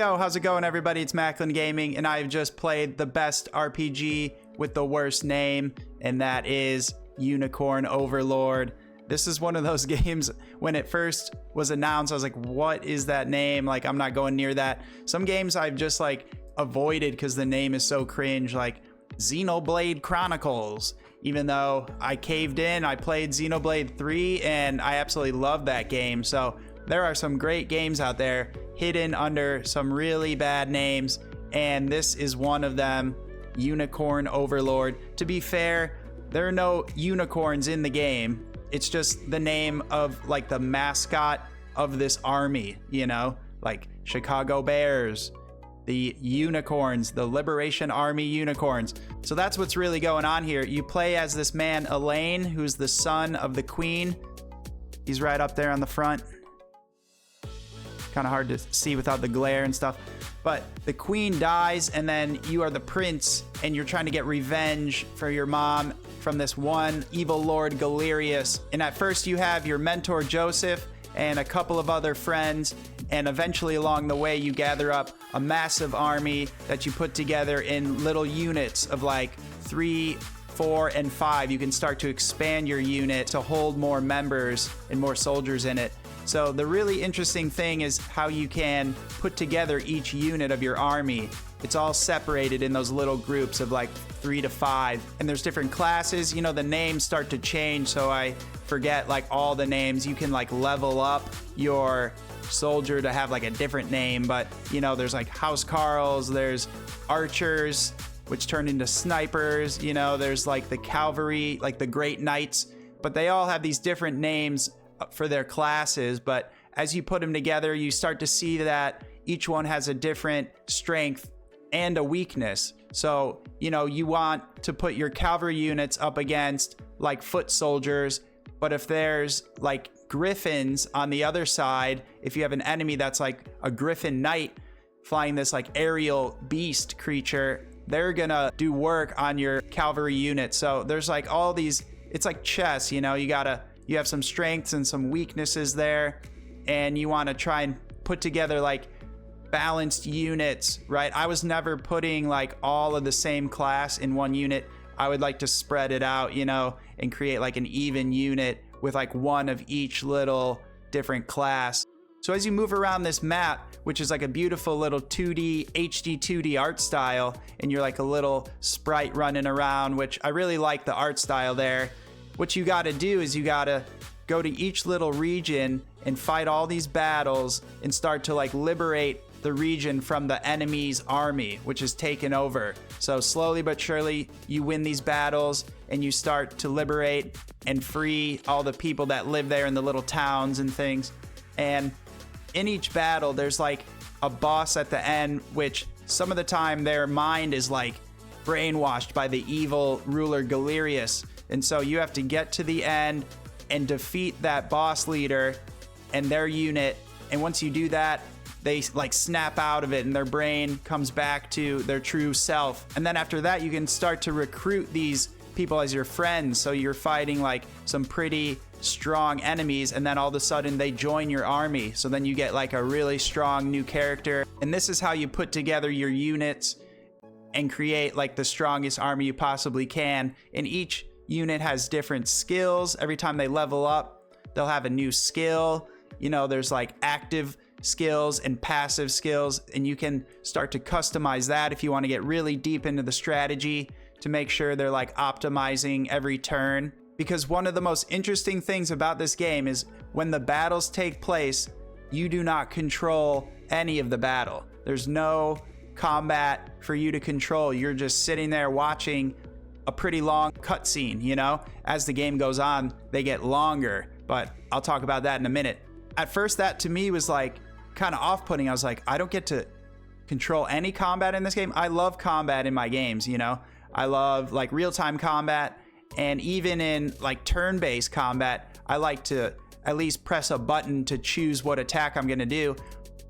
Yo, how's it going, everybody? It's MacklinGaming, and I've just played the best RPG with the worst name, and that is Unicorn Overlord. This is one of those games, when it first was announced, I was like, what is that name? Like, I'm not going near that. Some games I've just, like, avoided because the name is so cringe, like Xenoblade Chronicles. Even though I caved in, I played Xenoblade 3, and I absolutely love that game. So there are some great games out there hidden under some really bad names, and this is one of them, Unicorn Overlord. To be fair, there are no unicorns in the game. It's just the name of, like, the mascot of this army, you know, like Chicago Bears, the Unicorns, the Liberation Army Unicorns. So that's what's really going on here. You play as this man, Elaine, who's the son of the queen. He's right up there on the front. Kind of hard to see without the glare and stuff. But the queen dies, and then you are the prince, and you're trying to get revenge for your mom from this one evil lord, Galerius. And at first you have your mentor, Joseph, and a couple of other friends, and eventually along the way you gather up a massive army that you put together in little units of like 3, 4, and 5. You can start to expand your unit to hold more members and more soldiers in it. So the really interesting thing is how you can put together each unit of your army. It's all separated in those little groups of like 3 to 5. And there's different classes. You know, the names start to change, so I forget like all the names. You can like level up your soldier to have like a different name. But, you know, there's like House Carls, there's archers, which turn into snipers. You know, there's like the cavalry, like the Great Knights. But they all have these different names for their classes, but as you put them together, you start to see that each one has a different strength and a weakness. So, you know, you want to put your cavalry units up against like foot soldiers, but if there's like griffins on the other side, if you have an enemy that's like a griffin knight flying this like aerial beast creature, they're gonna do work on your cavalry unit. So there's like all these, it's like chess, you know, you have some strengths and some weaknesses there, and you want to try and put together like balanced units, right? I was never putting like all of the same class in one unit. I would like to spread it out, you know, and create like an even unit with like one of each little different class. So as you move around this map, which is like a beautiful little 2D, HD 2D art style, and you're like a little sprite running around, which I really like the art style there. What you got to do is you got to go to each little region and fight all these battles and start to like liberate the region from the enemy's army, which is taken over. So slowly but surely you win these battles and you start to liberate and free all the people that live there in the little towns and things. And in each battle, there's like a boss at the end, which some of the time their mind is like brainwashed by the evil ruler Galerius. And so you have to get to the end and defeat that boss leader and their unit. And once you do that, they like snap out of it and their brain comes back to their true self. And then after that, you can start to recruit these people as your friends. So you're fighting like some pretty strong enemies, and then all of a sudden they join your army. So then you get like a really strong new character. And this is how you put together your units and create like the strongest army you possibly can. And each unit has different skills. Every time they level up, they'll have a new skill. You know, there's like active skills and passive skills, and you can start to customize that if you want to get really deep into the strategy to make sure they're like optimizing every turn. Because one of the most interesting things about this game is when the battles take place, you do not control any of the battle. There's no combat for you to control. You're just sitting there watching a pretty long cutscene, you know? As the game goes on, they get longer, but I'll talk about that in a minute. At first, that to me was like kind of off-putting. I was like, I don't get to control any combat in this game. I love combat in my games, you know? I love like real-time combat, and even in like turn-based combat, I like to at least press a button to choose what attack I'm gonna do.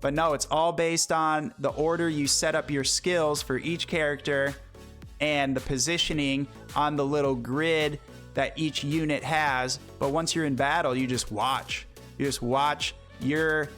But no, it's all based on the order you set up your skills for each character and the positioning on the little grid that each unit has. But once you're in battle, you just watch. You just watch your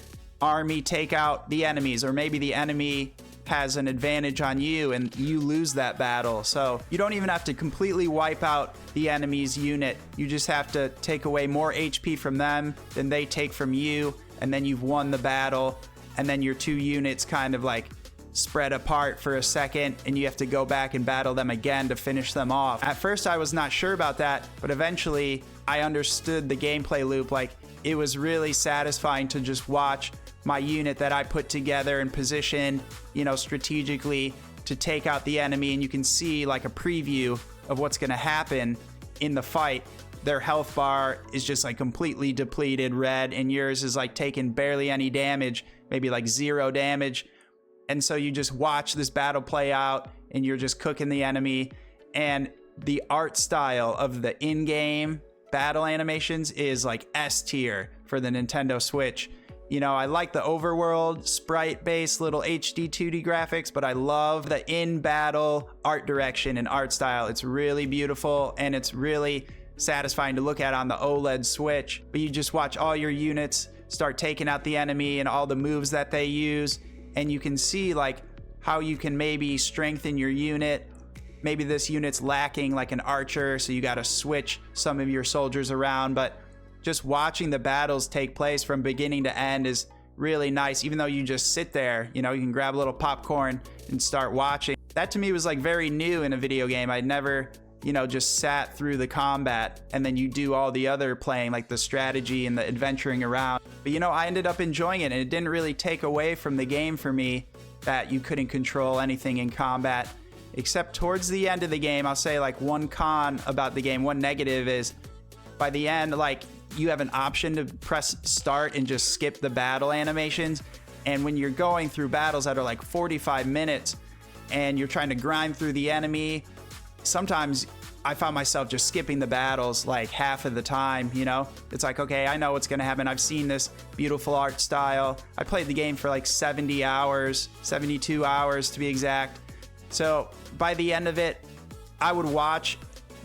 army take out the enemies, or maybe the enemy has an advantage on you and you lose that battle. So you don't even have to completely wipe out the enemy's unit. You just have to take away more HP from them than they take from you, and then you've won the battle. And then your two units kind of like spread apart for a second, and you have to go back and battle them again to finish them off. At first I was not sure about that, but eventually I understood the gameplay loop. Like, it was really satisfying to just watch my unit that I put together and position, you know, strategically to take out the enemy, and you can see like a preview of what's going to happen in the fight. Their health bar is just like completely depleted red, and yours is like taking barely any damage, maybe like 0 damage. And so you just watch this battle play out, and you're just cooking the enemy. And the art style of the in-game battle animations is like S tier for the Nintendo Switch. You know, I like the overworld sprite-based little HD 2D graphics, but I love the in-battle art direction and art style. It's really beautiful, and it's really satisfying to look at on the OLED Switch. But you just watch all your units start taking out the enemy and all the moves that they use, and you can see like how you can maybe strengthen your unit. Maybe this unit's lacking like an archer, so you got to switch some of your soldiers around. But just watching the battles take place from beginning to end is really nice. Even though you just sit there, you know, you can grab a little popcorn and start watching. That to me was like very new in a video game. I'd never, you know, just sat through the combat and then you do all the other playing, like the strategy and the adventuring around. But you know, I ended up enjoying it, and it didn't really take away from the game for me that you couldn't control anything in combat. Except towards the end of the game, I'll say like one con about the game, one negative is by the end, like, you have an option to press start and just skip the battle animations. And when you're going through battles that are like 45 minutes and you're trying to grind through the enemy, sometimes I found myself just skipping the battles like half of the time, you know? It's like, okay, I know what's gonna happen. I've seen this beautiful art style. I played the game for like 70 hours, 72 hours to be exact. So by the end of it, I would watch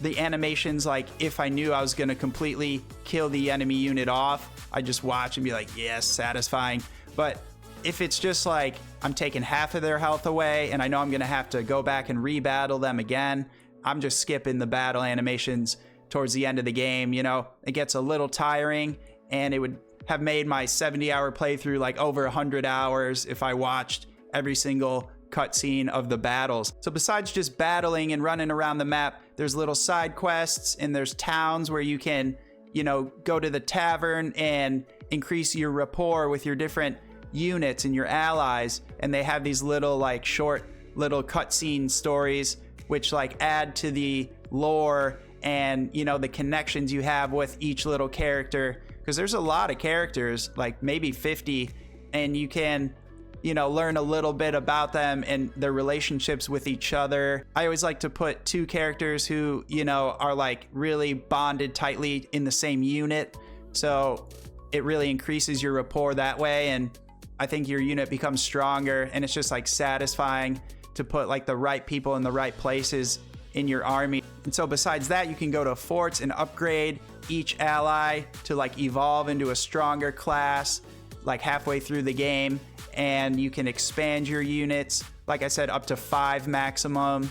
the animations like if I knew I was gonna completely kill the enemy unit off. I just watch and be like, yes, satisfying. But if it's just like I'm taking half of their health away and I know I'm gonna have to go back and re-battle them again, I'm just skipping the battle animations towards the end of the game. You know, it gets a little tiring, and it would have made my 70-hour playthrough like over 100 hours if I watched every single cutscene of the battles. So besides just battling and running around the map, there's little side quests, and there's towns where you can, you know, go to the tavern and increase your rapport with your different units and your allies. And they have these little like short little cutscene stories which like add to the lore and, you know, the connections you have with each little character, because there's a lot of characters, like maybe 50, and you can, you know, learn a little bit about them and their relationships with each other. I always like to put two characters who, you know, are like really bonded tightly in the same unit, so it really increases your rapport that way, and I think your unit becomes stronger, and it's just like satisfying to put like the right people in the right places in your army. And so besides that, you can go to forts and upgrade each ally to like evolve into a stronger class like halfway through the game, and you can expand your units, like I said, up to 5 maximum.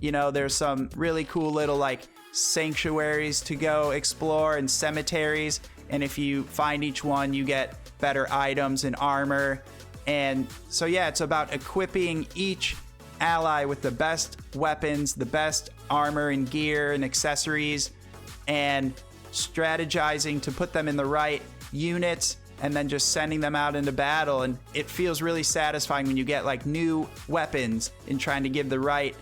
You know, there's some really cool little like sanctuaries to go explore and cemeteries, and if you find each one, you get better items and armor. And so yeah, it's about equipping each ally with the best weapons, the best armor and gear and accessories, and strategizing to put them in the right units, and then just sending them out into battle. And it feels really satisfying when you get like new weapons and trying to give the right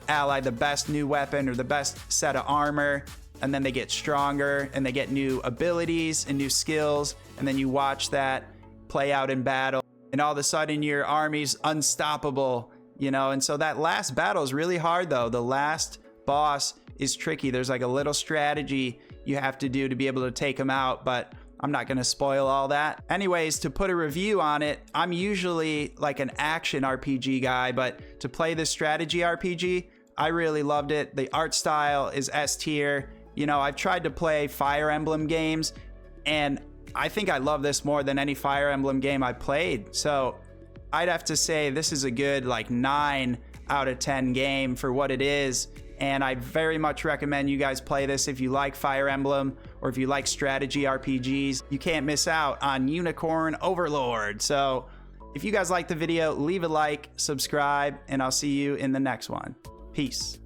ally the best new weapon or the best set of armor, and then they get stronger and they get new abilities and new skills, and then you watch that play out in battle, and all of a sudden your army's unstoppable, you know. And so that last battle is really hard though. The last boss is tricky. There's like a little strategy you have to do to be able to take him out, but I'm not gonna spoil all that. Anyways, to put a review on it, I'm usually like an action RPG guy, but to play this strategy RPG, I really loved it. The art style is S tier. You know, I've tried to play Fire Emblem games, and I think I love this more than any Fire Emblem game I played. So I'd have to say this is a good like 9 out of 10 game for what it is. And I very much recommend you guys play this if you like Fire Emblem or if you like strategy RPGs. You can't miss out on Unicorn Overlord. So if you guys like the video, leave a like, subscribe, and I'll see you in the next one. Peace.